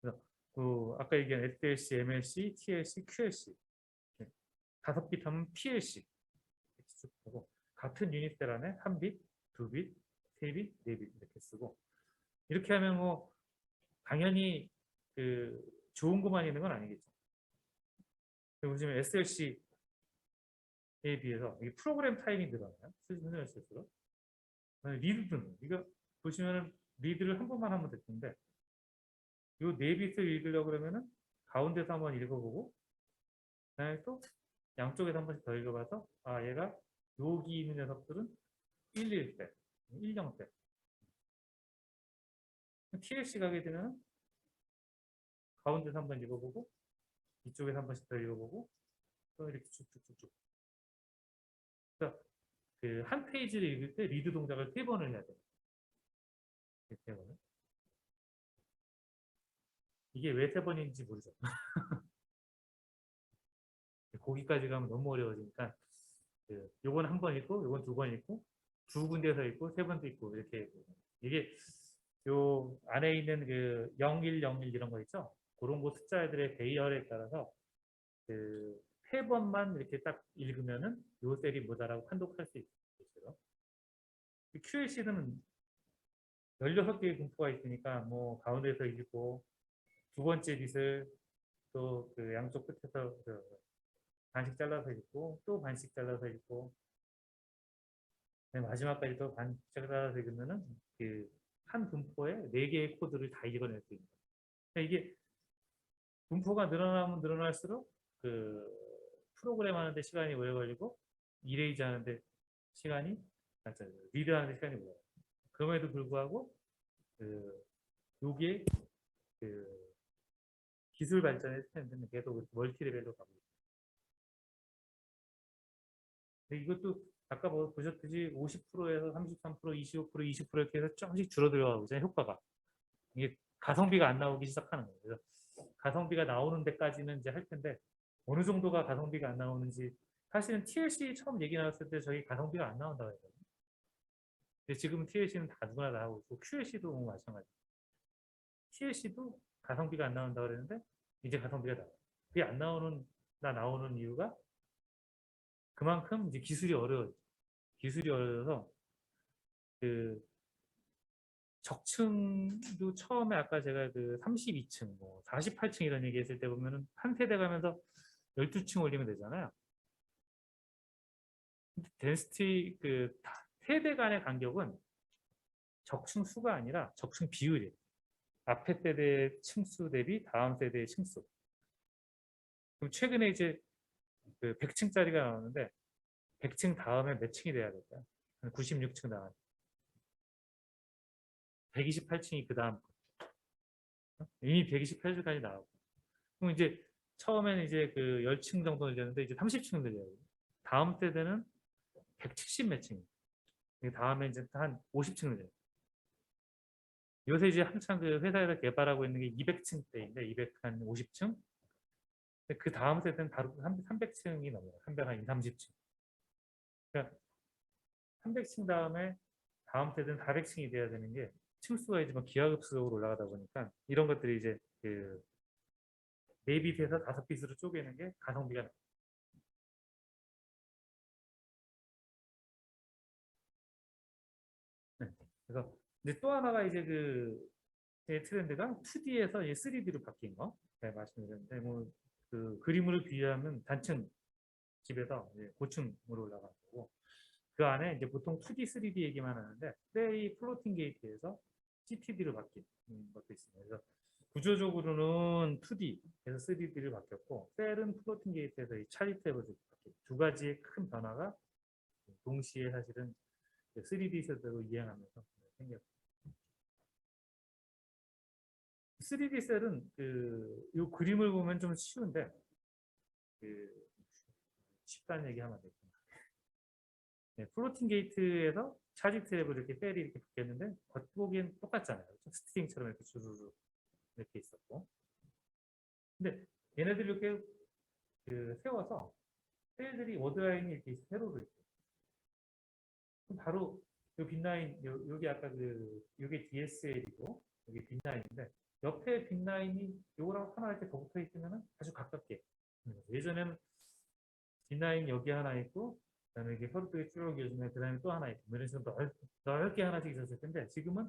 그래서 그 아까 얘기한 SLC, MLC, TLC, QLC 5빗 하면 PLC 이렇게 쭉 보고 같은 유닛셀 안에 1빗, 2빗, 3빗, 4빗 이렇게 쓰고 이렇게 하면 뭐 당연히 그 좋은 것만 있는 건 아니겠죠. 보시면 SLC에 비해서 이 프로그램 타임이 늘어나요. 수준을 쓸수록 리드는 이거 보시면은 리드를 한 번만 하면 될 텐데 이 4빗을 읽으려고 그러면은 가운데서 한번 읽어보고 그다음에 또 양쪽에서 한 번씩 더 읽어봐서 아 얘가 여기 있는 녀석들은 11세, 10세 TLC 가게 되면 가운데서 한 번 읽어보고 이쪽에서 한 번씩 더 읽어보고 또 이렇게 쭉쭉쭉쭉 그러니까 그 한 페이지를 읽을 때 리드 동작을 3번을 해야 돼요. 3번을. 이게 왜 3번인지 모르죠. 거기까지 가면 너무 어려워지니까 요건 한 번 읽고 요건 2번 읽고 2군데서 읽고 3번도 읽고 이렇게 이게 요 안에 있는 그 0101 이런 거 있죠. 그런 거 숫자들의 배열에 따라서 그 3번만 이렇게 딱 읽으면은 요 셀이 뭐다라고 판독할 수 있어요. QLC는 16개의 분포가 있으니까 뭐 가운데서 읽고 두 번째 빗을 또 그 양쪽 끝에서 반씩 잘라서 읽고 또 반씩 잘라서 읽고 마지막까지 또 반씩 잘라서 읽으면은 그 한 분포에 4개의 코드를 다 읽어낼 수 있는 거예요. 그러니까 이게 분포가 늘어나면 늘어날수록 그 프로그램 하는데 시간이 오래 걸리고 이레이즈 하는데 시간이 리드 하는데 시간이 오래 걸려요. 그럼에도 불구하고 요게 그 기술 발전의 트렌드는 계속 멀티 레벨로 가고 있어요. 근데 이것도 아까 보셨듯이 50%에서 33%, 25%, 20% 이렇게 해서 조금씩 줄어들어가고 있잖아요. 효과가. 이게 가성비가 안 나오기 시작하는 거예요. 그래서 가성비가 나오는 데까지는 이제 할 텐데 어느 정도가 가성비가 안 나오는지 사실은 TLC 처음 얘기 나왔을 때 저희 가성비가 안 나온다고 했거든요. 근데 지금은 TLC는 다 누구나 다 하고 있고 QLC도 마찬가지. TLC도 가성비가 안 나온다고 그랬는데 이제 가성비가 나와요. 그게 안 나오는 이유가 그만큼 이제 기술이 어려워요. 기술이 어려워서 그 적층도 처음에 아까 제가 그 32층, 뭐 48층 이런 얘기 했을 때 보면은 한 세대 가면서 12층 올리면 되잖아요. 덴시티 그 세대 간의 간격은 적층 수가 아니라 적층 비율이에요. 앞에 세대의 층수 대비 다음 세대의 층수. 그럼 최근에 이제 그 100층짜리가 나오는데 100층 다음에 몇 층이 돼야 될까요? 96층 다음에 128층이 그 다음 이미 128층까지 나오고 그럼 이제 처음에는 이제 그 10층 정도 늘렸는데 이제 30층 늘려요. 다음 세대는 170 몇 층. 다음에 이제 한 50층 늘려요. 요새 이제 한창 그 회사에서 개발하고 있는 게 200층대인데 200한 50층. 그 다음 세대는 바로 300층이 넘어요. 300한 2, 30층. 그러니까 300층 다음에 다음 세대는 400층이 돼야 되는 게 층수가 이제 막 기하급수적으로 올라가다 보니까 이런 것들이 이제 그 4빗에서 5빗으로 쪼개는 게 가성비가 나요. 네. 그래서 이제 또 하나가 이제 그 트렌드가 2D에서 이제 3D로 바뀐 거 네, 말씀드렸는데 뭐 그 그림으로 비유하면 단층 집에서 이제 고층으로 올라가는 거고 그 안에 이제 보통 2D, 3D 얘기만 하는데 셀이 플로팅 게이트에서 CTD로 바뀐 것도 있습니다. 그래서 구조적으로는 2D에서 3D를 바뀌었고 셀은 플로팅 게이트에서 이 찰리 트랩으로 바뀐 두 가지의 큰 변화가 동시에 사실은 3D 세대로 이행하면서 생겼습니다. 3D 셀은 이 그림을 보면 좀 쉬운데 쉽다는 얘기 하면 안 되겠구나. 네, 플로팅 게이트에서 차지 트랩을 이렇게 셀이 이렇게 바뀌었는데 겉보기엔 똑같잖아요. 스트링처럼 이렇게 주르르 이렇게 있었고. 근데 얘네들이 이렇게 세워서 셀들이 워드라인이 이렇게 세로로 있어요. 그럼 바로 요 빈라인 여기 아까 요게 DSL이고 여기 빈라인인데 옆에 빈라인이 요거랑 하나 이렇게 더 붙어 있으면은 아주 가깝게. 예전에는 빈라인 여기 하나 있고 그다음에 이게 서로 쪽에 쭉 이어지면 그다음에 또 하나 있고 이런 식으로 넓게 하나씩 있었을 텐데 지금은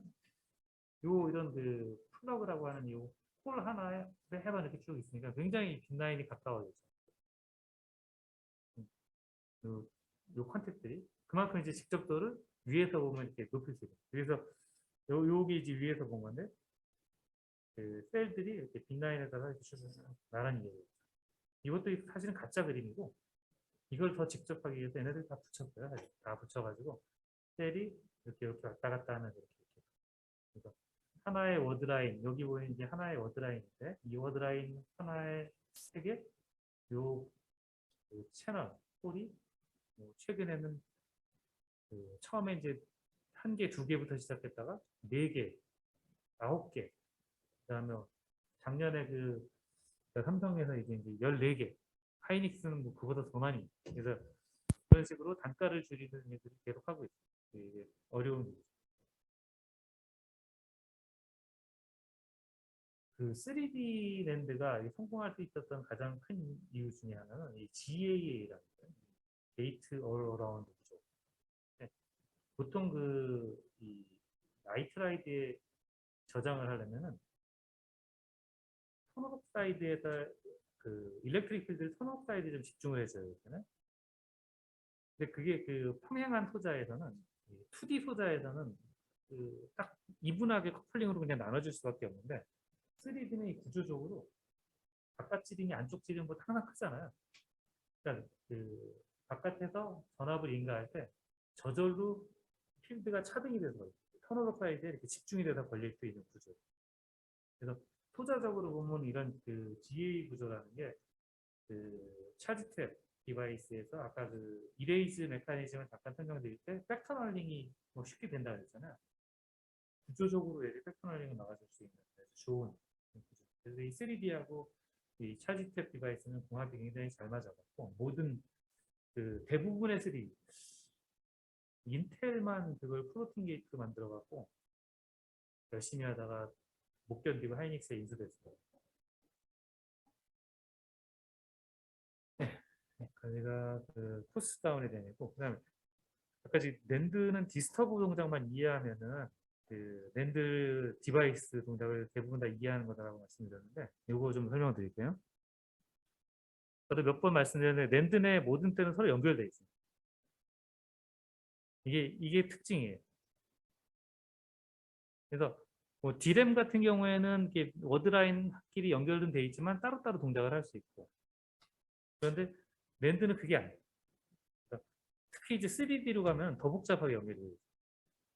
이런 플러그라고 하는 홀 하나에 해만 이렇게 쭉 있으니까 굉장히 빈라인이 가까워졌죠. 요 컨택들이 그만큼 이제 직접도를 위에서 보면 이렇게 높일 수 있어요. 그래서 여기 이제 위에서 본 건데 셀들이 이렇게 빈라인에다가 이렇게 쭉 나란히 이어져요. 이것도 사실은 가짜 그림이고 이걸 더 직접하기 위해서 얘네들 다 붙였어요. 다 붙여가지고 셀이 이렇게 왔다 갔다 하는 이렇게. 그래서 하나의 워드라인 여기 보이는 이제 하나의 워드라인인데 이 워드라인 하나의 색에 채널 홀이 최근에는 처음에 이제 1개, 2개부터 시작했다가 4개, 9개, 그다음에 작년에 삼성에서 이제 14개, 하이닉스는 뭐 그보다 더 많이. 그래서 그런 식으로 단가를 줄이는 일들이 계속 하고 있어요. 이게 어려운 일이죠. 3D 랜드가 성공할 수 있었던 가장 큰 이유 중에 하나는 이 GAA라는 거예요. 게이트 올 어라운드 구조. 보통 이 나이트라이드에 저장을 하려면은 턴오프사이드에서 일렉트릭 필드를 턴오프사이드에 좀 집중을 해줘야 되잖아요. 근데 그게 평행한 소자에서는 2D 소자에서는 딱 이분하게 커플링으로 그냥 나눠줄 수밖에 없는데 3D는 구조적으로 바깥 지름이 안쪽 지름보다 항상 크잖아요. 그러니까 바깥에서 전압을 인가할 때 저절로 필드가 차등이 돼서 턴오버 사이드에 이렇게 집중이 돼서 걸릴 수 있는 구조. 그래서 소자적으로 보면 이런 GA 구조라는 게 차지 트랩 디바이스에서 아까 이레이즈 메커니즘을 잠깐 설명드릴 때 백터널링이 뭐 쉽게 된다고 했잖아요. 구조적으로 백터널링을 막아줄 수 있는 좋은 구조. 그래서 이 3D하고 이 차지 트랩 디바이스는 궁합이 굉장히 잘 맞아갖고 모든 대부분의 3D 인텔만 그걸 플로팅 게이트로 만들어갖고 열심히 하다가 못 견디고 하이닉스에 인수됐어요. 그러니까 코스 다운이 되고 그다음에 아까 랜드는 디스터브 동작만 이해하면은 랜드 디바이스 동작을 대부분 다 이해하는 거다라고 말씀드렸는데 이거 좀 설명드릴게요. 저도 몇 번 말씀드렸는데 랜드 내 모든 때는 서로 연결돼 있어요. 이게 특징이에요. 그래서 뭐 D램 같은 경우에는 이게 워드라인끼리 연결은 돼 있지만 따로따로 동작을 할 수 있고 그런데 랜드는 그게 아니에요. 그러니까 특히 이제 3D로 가면 더 복잡하게 연결돼 있어요.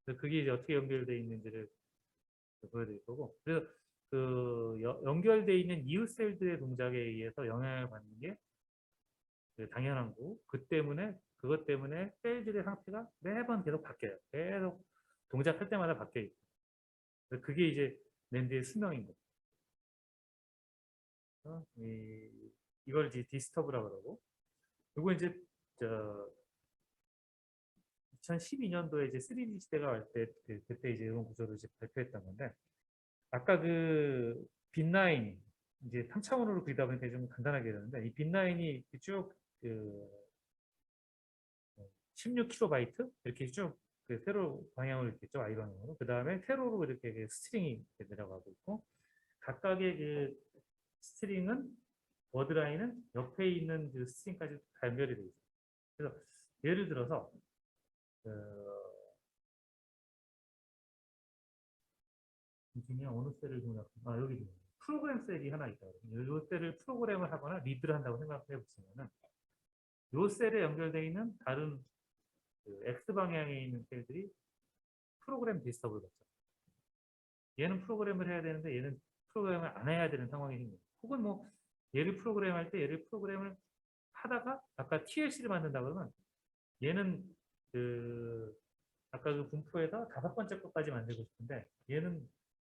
그래서 그게 이제 어떻게 연결돼 있는지를 보여드릴 거고 그래서 연결돼 있는 이웃 셀들의 동작에 의해서 영향을 받는 게 당연한 거고 그것 때문에 셀들의 상태가 매번 계속 바뀌어요. 계속 동작할 때마다 바뀌어 있고 그게 이제 랜드의 수명인 거죠. 이걸 이제 디스터브라고 그러고 그리고 이제 2012년도에 이제 3D 시대가 올 때 그때 이제 이런 구조를 이제 발표했던 건데 아까 빈라인 이제 3차원으로 그리다 보니까 좀 간단하게 되는데 이 빈라인이 쭉 16KB 이렇게 쭉 세로 방향으로 이렇게 쭉 I 방향으로 그 다음에 세로로 이렇게 스트링이 내려가고 있고 각각의 스트링은 워드라인은 옆에 있는 스트링까지 다 연결이 되어 있어요. 그래서 예를 들어서 이 중에 어느 셀을 여기 프로그램 셀이 하나 있거든요. 이 셀을 프로그램을 하거나 리드를 한다고 생각해 보시면은 이 셀에 연결되어 있는 다른 X방향에 있는 셀들이 프로그램 디스터브를 받죠. 얘는 프로그램을 해야 되는데 얘는 프로그램을 안 해야 되는 상황이 생겨요. 혹은 뭐 얘를 프로그램할 때 얘를 프로그램을 하다가 아까 TLC를 만든다 그러면 얘는 아까 분포에서 5번째 것까지 만들고 싶은데 얘는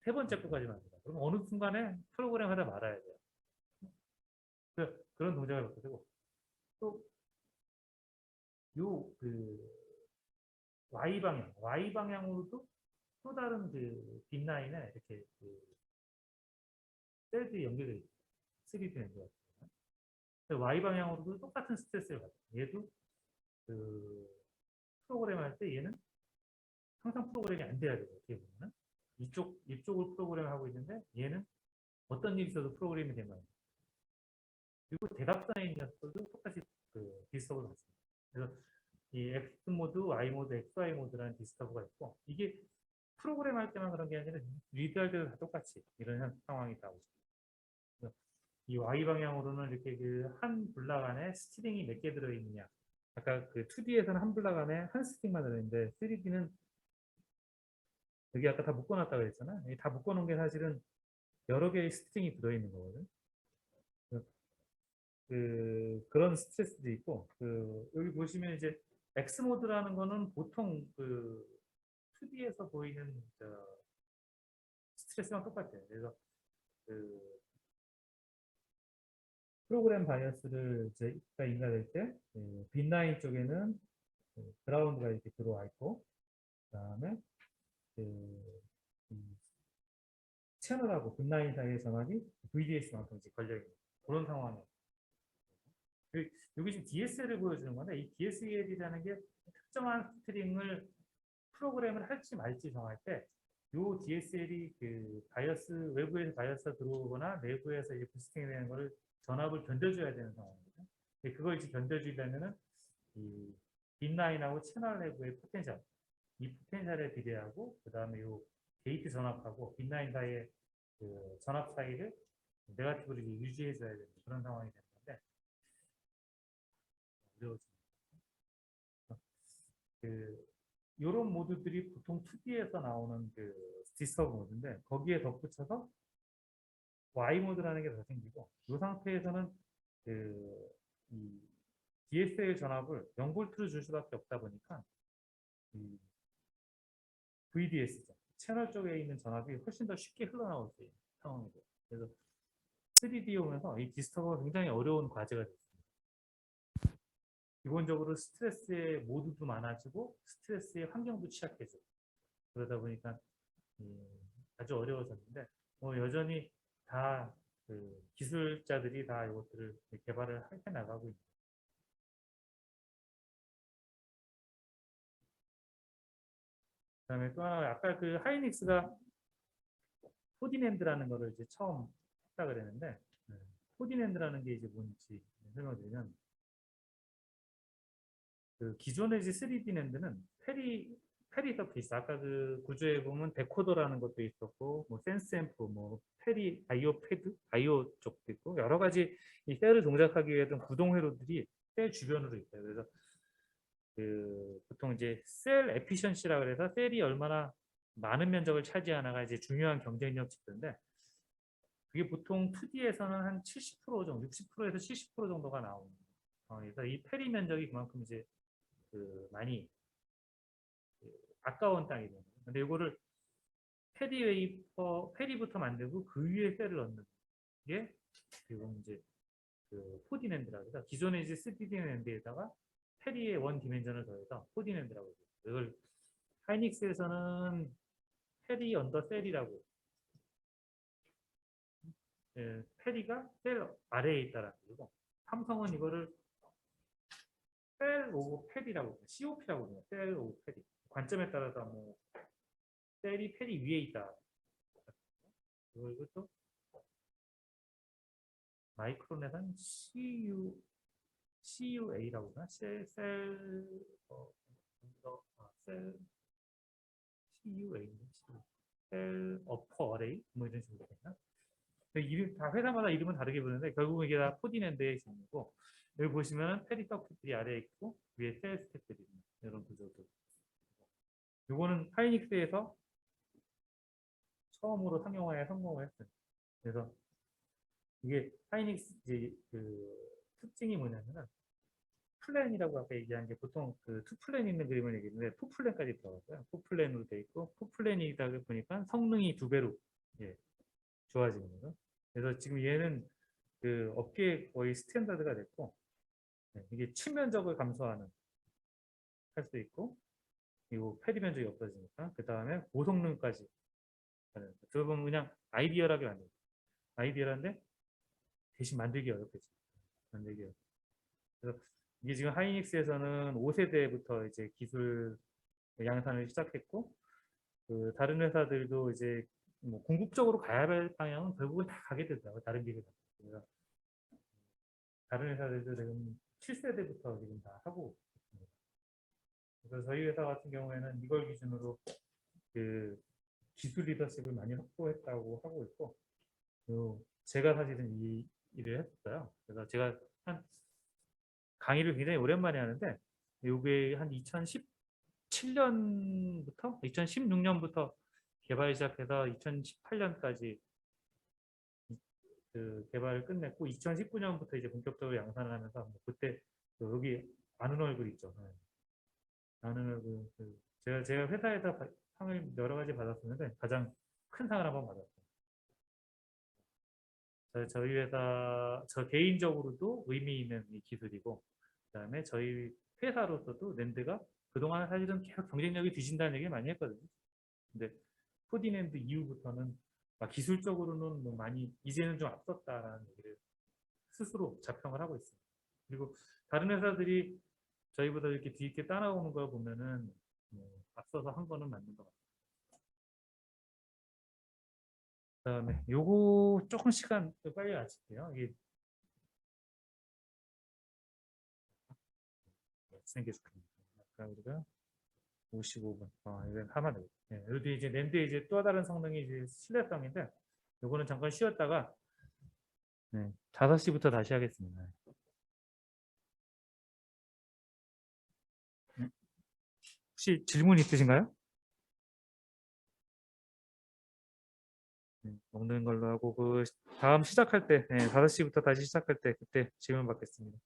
3번째 것까지 만든다. 그럼 어느 순간에 프로그램 하다 말아야 돼요. 그런 동작을 받게 되고 또 Y 방향으로도 또 다른 그 빈라인에 이렇게 그 셀들이 연결돼 있어요. 3D 랜드가. Y 방향으로도 똑같은 스트레스를 받아요. 얘도 그 프로그램 할 때 얘는 항상 프로그램이 안 돼야 돼요. 어떻게 보면은 이쪽을 프로그램하고 있는데 얘는 어떤 일이 있어도 프로그램이 되는 거예요. 그리고 대각선의 녀석들도 똑같이 그 디스터브를 받습니다. 그래서 이 X 모드, Y 모드, XY 모드라는 디스터브가 있고 이게 프로그램 할 때만 그런 게 아니라 리드할 때도 다 똑같이 이런 상황이 나오죠. 이 Y 방향으로는 이렇게 그 한 블락 안에 스트링이 몇 개 들어있느냐. 아까 그 2D에서는 한 블락 안에 한 스트링만 들어있는데 3D는 여기 아까 다 묶어놨다고 그랬잖아. 다 묶어놓은 게 사실은 여러 개의 스트링이 들어있는 거거든. 그런 스트레스도 있고, 여기 보시면 이제 X 모드라는 거는 보통 그 2D에서 보이는 스트레스랑 똑같아요. 그래서 그 프로그램 바이어스를 제가 인가될 때 빈라인 쪽에는 그라운드가 이렇게 들어와 있고, 그다음에 이 채널하고 빈라인 사이의 전압이 VDS만큼 이제 걸려 있는 그런 상황이에요. 여기 지금 DSL을 보여주는 건데 이 DSL이라는 게 특정한 스트링을 프로그램을 할지 말지 정할 때 이 DSL이 그 바이어스 외부에서 바이어스가 들어오거나 내부에서 이제 부스팅이 되는 거를 전압을 견뎌줘야 되는 상황입니다. 그걸 이제 견뎌주려면은 이 빈라인하고 채널 내부의 포텐셜, 이 포텐셜에 비례하고 그 다음에 이 게이트 전압하고 빈라인 사이의 그 전압 사이를 네거티브를 유지해줘야 되는 그런 상황이 되는 건데 이런 모드들이 보통 2D에서 나오는 그 디스터브 모드인데 거기에 덧붙여서 Y 모드라는 게 더 생기고 이 상태에서는 이 DSL 전압을 0V로 줄 수밖에 없다 보니까 VDS죠. 채널 쪽에 있는 전압이 훨씬 더 쉽게 흘러나올 수 있는 상황이고 그래서 3D 오면서 이 디스터브가 굉장히 어려운 과제가 됐습니다. 기본적으로 스트레스의 모드도 많아지고 스트레스의 환경도 취약해지고 그러다 보니까 아주 어려워졌는데 여전히 다 그 기술자들이 다 이것들을 개발을 해 나가고 있습니다. 그다음에 또 하나 아까 그 하이닉스가 포디낸드라는 거를 이제 처음 했다 그랬는데 포디낸드라는 게 이제 뭔지 설명드리면 그 기존의 이제 3D 낸드는 페리 서피스 아까 그 구조에 보면 데코더라는 것도 있었고 뭐 센스앰프 뭐 페리 아이오 패드 아이오 쪽도 있고 여러 가지 이 셀을 동작하기 위해 했던 구동 회로들이 셀 주변으로 있어요. 그래서 그 보통 이제 셀 에피션시라 그래서 셀이 얼마나 많은 면적을 차지하나가 이제 중요한 경쟁력 지표인데 그게 보통 2D에서는 한 70% 정도, 60%에서 70% 정도가 나오는 그래서 이 페리 면적이 그만큼 이제 그 많이 아까운 땅이 되는 거예요. 근데 이거를 페리부터 만들고 그 위에 셀을 넣는 게 지금 이제 그 포디낸드라고 해서 기존의 이제 3D 낸드에다가 페리의 원 디멘전을 더해서 포디낸드라고 해요. 이걸 하이닉스에서는 페리 언더 셀이라고 페리가 셀 아래에 있다라는 거고 삼성은 이거를 셀 오브 페리라고 해요. COP라고 해요. 셀 오브 페리. 관점에 따라서 뭐 셀이 페리 위에 있다. 그리고 또 마이크론에서는 CUA라고 하나? 셀 CUA, 셀 어퍼 어레이 뭐 이런 식으로 되나? 이름 다 회사마다 이름은 다르게 부르는데 결국은 이게 다 포디낸드의 기능이고 여기 보시면 페리 서킷들이 아래에 있고 위에 셀 스택들이 있는 이런 구조들. 이거는 하이닉스에서 처음으로 상용화에 성공을 했어요. 그래서 이게 하이닉스 이제 그 특징이 뭐냐면은 플랜이라고 아까 얘기한 게 보통 그 투플랜 있는 그림을 얘기했는데 투플랜까지 들어갔어요. 투플랜으로 돼 있고 투플랜이다 보니까 성능이 2배로 좋아지는 거죠. 그래서 지금 얘는 그 업계 거의 스탠다드가 됐고 이게 치면적을 감소하는 할 수 있고 그리고 패드 면적이 없어지니까 그 다음에 고성능까지 하는. 어떻게 보면 그냥 아이디어라게 만든 아이디어란데 대신 만들기 어렵겠죠. 만들기 어렵. 그래서 이게 지금 하이닉스에서는 5세대부터 이제 기술 양산을 시작했고 그 다른 회사들도 이제 뭐 궁극적으로 가야 할 방향은 결국은 다 가게 되더라고요. 다른 기술. 그래서 다른 회사들도 지금 7세대부터 지금 다 하고 있습니다. 그래서 저희 회사 같은 경우에는 이걸 기준으로 그 기술 리더십을 많이 확보했다고 하고 있고, 그리고 제가 사실은 이 일을 했어요. 그래서 제가 한 강의를 굉장히 오랜만에 하는데, 이게 한 2017년부터 2016년부터 개발 시작해서 2018년까지 그 개발을 끝냈고 2019년부터 이제 본격적으로 양산을 하면서 뭐 그때 그 여기 아는 얼굴 있죠. 네. 아는 얼굴 제가 회사에서 상을 여러 가지 받았었는데 가장 큰 상을 한번 받았어요. 저희 회사 저 개인적으로도 의미 있는 이 기술이고 그다음에 저희 회사로서도 랜드가 그동안 사실은 계속 경쟁력이 뒤진다는 얘기 많이 했거든요. 근데 포디랜드 이후부터는 기술적으로는 뭐 많이 이제는 좀 앞섰다라는 얘기를 스스로 자평을 하고 있습니다. 그리고 다른 회사들이 저희보다 이렇게 뒤늦게 따라오는 걸 보면은 앞서서 한 거는 맞는 것 같아요. 그다음에 요거 조금 시간 빨리 마칠게요. 이게 생겼습니다. 아까 우리가 55분. 이건 하면 되고. 네, 여기 이제 랜드의 이제 또 다른 성능이 이제 신뢰성인데, 요거는 잠깐 쉬었다가 5시부터 다시 하겠습니다. 혹시 질문 있으신가요? 먹는 걸로 하고 그 다음 시작할 때 5시부터 다시 시작할 때 그때 질문 받겠습니다.